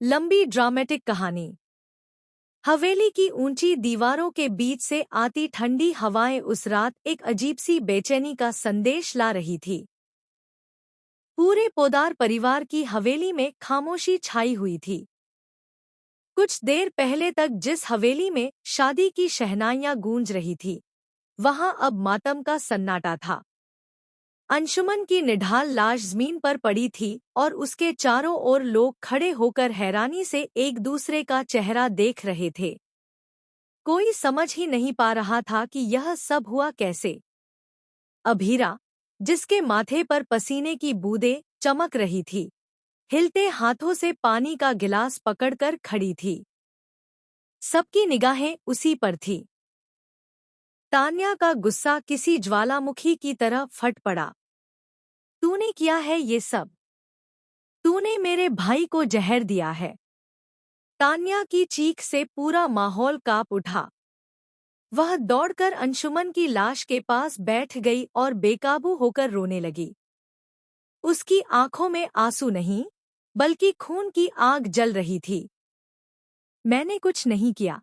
लंबी ड्रामेटिक कहानी। हवेली की ऊंची दीवारों के बीच से आती ठंडी हवाएं उस रात एक अजीब सी बेचैनी का संदेश ला रही थी। पूरे पोदार परिवार की हवेली में खामोशी छाई हुई थी। कुछ देर पहले तक जिस हवेली में शादी की शहनाइयां गूंज रही थी, वहां अब मातम का सन्नाटा था। अंशुमन की निढाल लाश जमीन पर पड़ी थी और उसके चारों ओर लोग खड़े होकर हैरानी से एक दूसरे का चेहरा देख रहे थे। कोई समझ ही नहीं पा रहा था कि यह सब हुआ कैसे। अभीरा, जिसके माथे पर पसीने की बूंदें चमक रही थी, हिलते हाथों से पानी का गिलास पकड़कर खड़ी थी। सबकी निगाहें उसी पर थी। तान्या का गुस्सा किसी ज्वालामुखी की तरह फट पड़ा। तूने किया है ये सब? तूने मेरे भाई को जहर दिया है। तान्या की चीख से पूरा माहौल कांप उठा। वह दौड़कर अंशुमन की लाश के पास बैठ गई और बेकाबू होकर रोने लगी। उसकी आंखों में आंसू नहीं, बल्कि खून की आग जल रही थी। मैंने कुछ नहीं किया,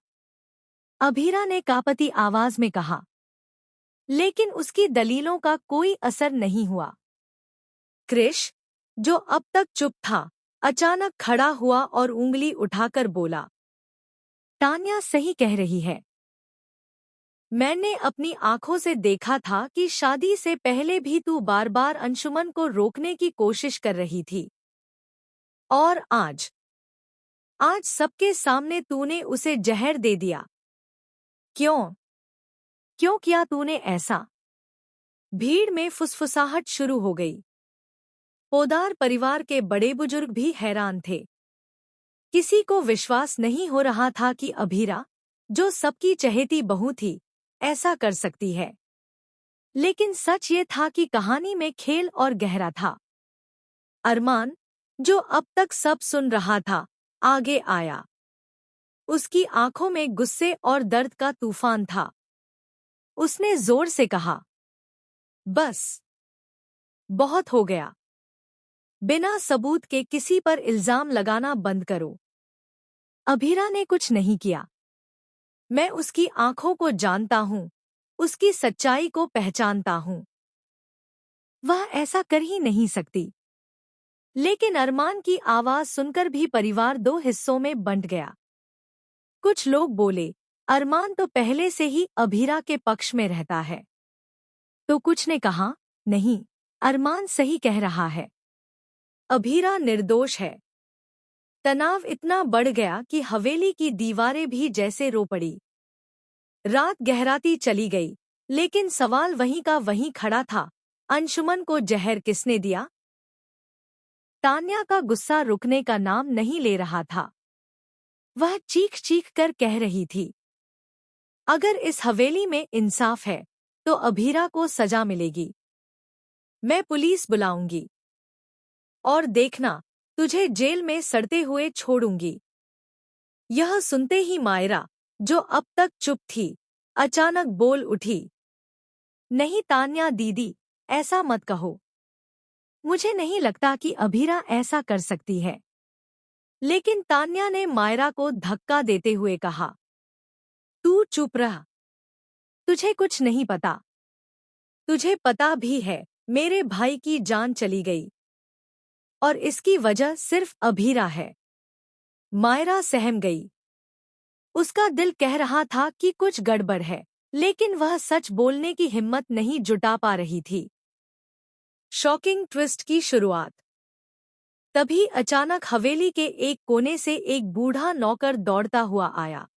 अभीरा ने कांपती आवाज में कहा। लेकिन उसकी दलीलों का कोई असर नहीं हुआ। क्रिश, जो अब तक चुप था, अचानक खड़ा हुआ और उंगली उठाकर बोला, तान्या सही कह रही है। मैंने अपनी आंखों से देखा था कि शादी से पहले भी तू बार बार अंशुमन को रोकने की कोशिश कर रही थी। और आज सबके सामने तूने उसे जहर दे दिया। क्यों? क्यों किया तूने ऐसा? भीड़ में फुसफुसाहट शुरू हो गई। पोदार परिवार के बड़े बुजुर्ग भी हैरान थे। किसी को विश्वास नहीं हो रहा था कि अभीरा, जो सबकी चहेती बहू थी, ऐसा कर सकती है। लेकिन सच ये था कि कहानी में खेल और गहरा था। अरमान, जो अब तक सब सुन रहा था, आगे आया। उसकी आंखों में गुस्से और दर्द का तूफान था। उसने जोर से कहा, बस, बहुत हो गया। बिना सबूत के किसी पर इल्जाम लगाना बंद करो। अभीरा ने कुछ नहीं किया। मैं उसकी आंखों को जानता हूँ, उसकी सच्चाई को पहचानता हूँ। वह ऐसा कर ही नहीं सकती। लेकिन अरमान की आवाज सुनकर भी परिवार दो हिस्सों में बंट गया। कुछ लोग बोले, अरमान तो पहले से ही अभीरा के पक्ष में रहता है। तो कुछ ने कहा, नहीं, अरमान सही कह रहा है। अभीरा निर्दोष है। तनाव इतना बढ़ गया कि हवेली की दीवारें भी जैसे रो पड़ी। रात गहराती चली गई, लेकिन सवाल वहीं का वहीं खड़ा था। अंशुमन को जहर किसने दिया? तान्या का गुस्सा रुकने का नाम नहीं ले रहा था। वह चीख चीख कर कह रही थी, अगर इस हवेली में इंसाफ है, तो अभीरा को सजा मिलेगी। मैं पुलिस बुलाऊंगी। और देखना, तुझे जेल में सड़ते हुए छोड़ूंगी। यह सुनते ही मायरा, जो अब तक चुप थी, अचानक बोल उठी, नहीं तान्या दीदी, ऐसा मत कहो। मुझे नहीं लगता कि अभीरा ऐसा कर सकती है। लेकिन तान्या ने मायरा को धक्का देते हुए कहा, तू चुप रह। तुझे कुछ नहीं पता। तुझे पता भी है, मेरे भाई की जान चली गई। और इसकी वजह सिर्फ अभीरा है। मायरा सहम गई। उसका दिल कह रहा था कि कुछ गड़बड़ है, लेकिन वह सच बोलने की हिम्मत नहीं जुटा पा रही थी। शॉकिंग ट्विस्ट की शुरुआत। तभी अचानक हवेली के एक कोने से एक बूढ़ा नौकर दौड़ता हुआ आया।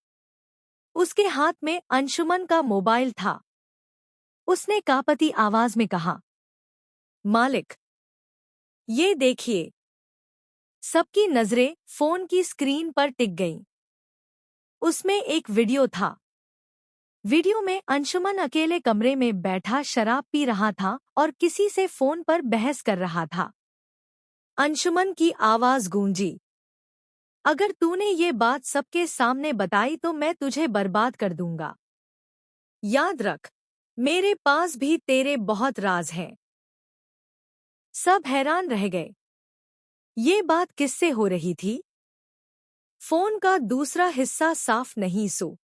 उसके हाथ में अंशुमन का मोबाइल था। उसने कांपती आवाज में कहा, मालिक, ये देखिए। सबकी नजरें फोन की स्क्रीन पर टिक गईं। उसमें एक वीडियो था। वीडियो में अंशुमन अकेले कमरे में बैठा शराब पी रहा था और किसी से फोन पर बहस कर रहा था। अंशुमन की आवाज गूंजी, अगर तूने ये बात सबके सामने बताई तो मैं तुझे बर्बाद कर दूंगा। याद रख, मेरे पास भी तेरे बहुत राज हैं। सब हैरान रह गए। ये बात किससे हो रही थी? फोन का दूसरा हिस्सा साफ नहीं सु